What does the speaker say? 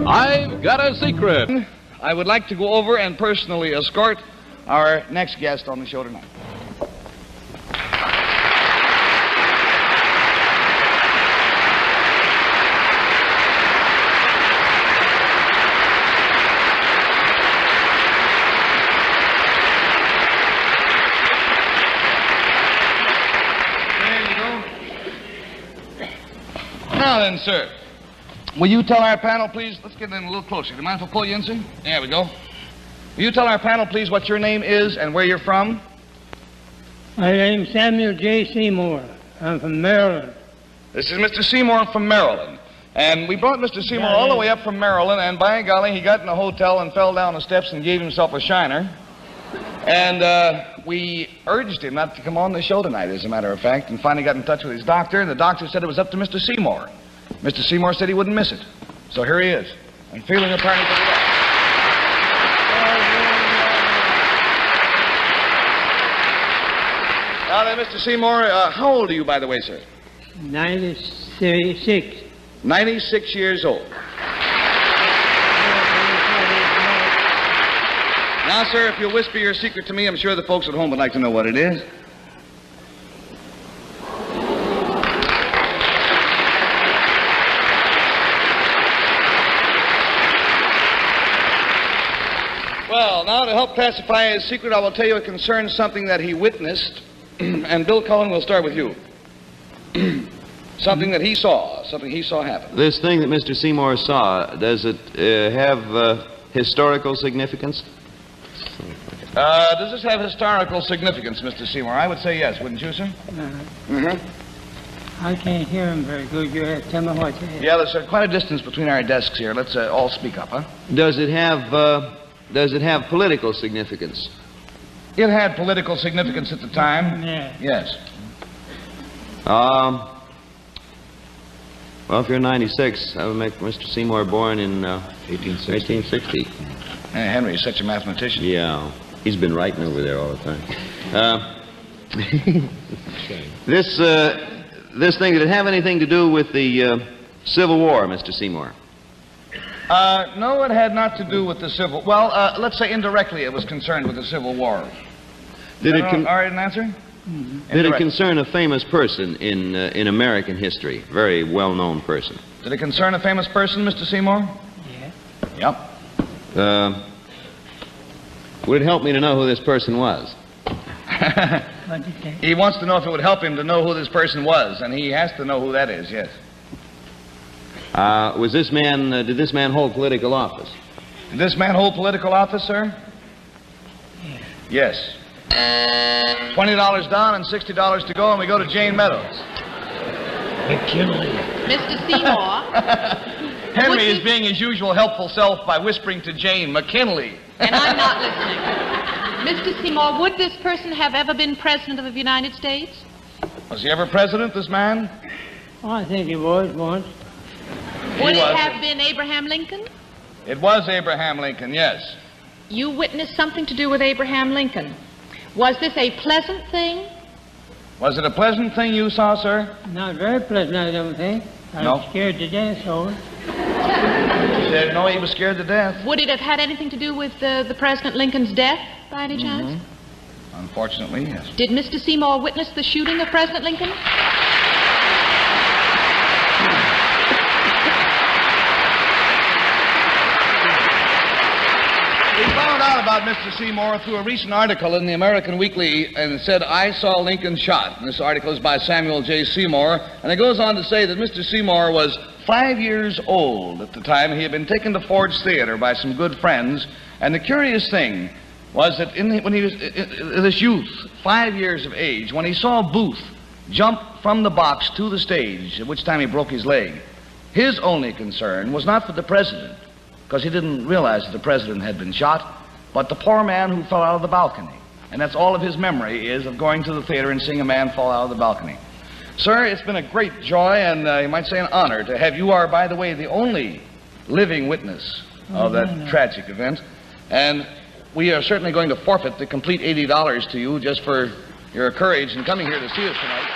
I've got a secret. I would like to go over and personally escort our next guest on the show tonight. Now then, sir, will you tell our panel, please? Let's get in a little closer. Do you mind if I pull you in, sir? There we go. Will you tell our panel, please, what your name is and where you're from? My name's Samuel J. Seymour. I'm from Maryland. This is Mr. Seymour from Maryland. And we brought Mr. Seymour all the way up from Maryland, and by golly, he got in a hotel and fell down the steps and gave himself a shiner. And we urged him not to come on the show tonight, as a matter of fact, and finally got in touch with his doctor, and the doctor said it was up to Mr. Seymour. Mr. Seymour said he wouldn't miss it. So here he is, and feeling apparently pretty well. Now then, Mr. Seymour, how old are you, by the way, sir? 96. 96 years old. Now, sir, if you'll whisper your secret to me, I'm sure the folks at home would like to know what it is. Well, now to help classify his secret, I will tell you it concerns something that he witnessed. And Bill Cullen, we'll start with you. Something that he saw, something he saw happen. This thing that Mr. Seymour saw, does it have historical significance? Does this have historical significance, Mr. Seymour? I would say yes, wouldn't you, sir? I can't hear him very good. You have to tell me what it is. Yeah, there's quite a distance between our desks here. Let's all speak up, huh? Does it have political significance? It had political significance at the time. Yeah. Yes. Well, if you're 96, that would make Mr. Seymour born in 1860. Henry is such a mathematician. Yeah. He's been writing over there all the time. This thing, did it have anything to do with the Civil War, Mr. Seymour? No, it had not to do with the Civil... Well, let's say indirectly it was concerned with the Civil War. Did it all right, an answer? Mm-hmm. Did it concern a famous person in American history? Very well-known person. Did it concern a famous person, Mr. Seymour? Yeah. Yep. Would it help me to know who this person was? What did you say? He wants to know if it would help him to know who this person was, and he has to know who that is, yes. Did this man hold political office? Did this man hold political office, sir? Yeah. Yes. $20 down and $60 to go, and we go to Jane Meadows. McKinley. Mr. Seymour. Henry is being his usual helpful self by whispering to Jane, McKinley. And I'm not listening. Mr. Seymour, would this person have ever been president of the United States? Was he ever president, this man? Oh, I think he was once. Would it have been Abraham Lincoln? It was Abraham Lincoln, yes. You witnessed something to do with Abraham Lincoln. Was this a pleasant thing? Was it a pleasant thing you saw, sir? Not very pleasant, I don't think. I was scared to death, so. He said, no, he was scared to death. Would it have had anything to do with the President Lincoln's death, by any chance? Unfortunately, yes. Did Mr. Seymour witness the shooting of President Lincoln? We found out about Mr. Seymour through a recent article in the American Weekly, and it said, I saw Lincoln shot. And this article is by Samuel J. Seymour, and it goes on to say that Mr. Seymour was 5 years old at the time. He had been taken to Ford's Theater by some good friends, and the curious thing was that when he was this youth, 5 years of age, when he saw Booth jump from the box to the stage, at which time he broke his leg, his only concern was not for the president, because he didn't realize that the president had been shot, but the poor man who fell out of the balcony. And that's all of his memory is of going to the theater and seeing a man fall out of the balcony. Sir, it's been a great joy and you might say an honor to have you are, by the way, the only living witness of that tragic event. And we are certainly going to forfeit the complete $80 to you just for your courage in coming here to see us tonight.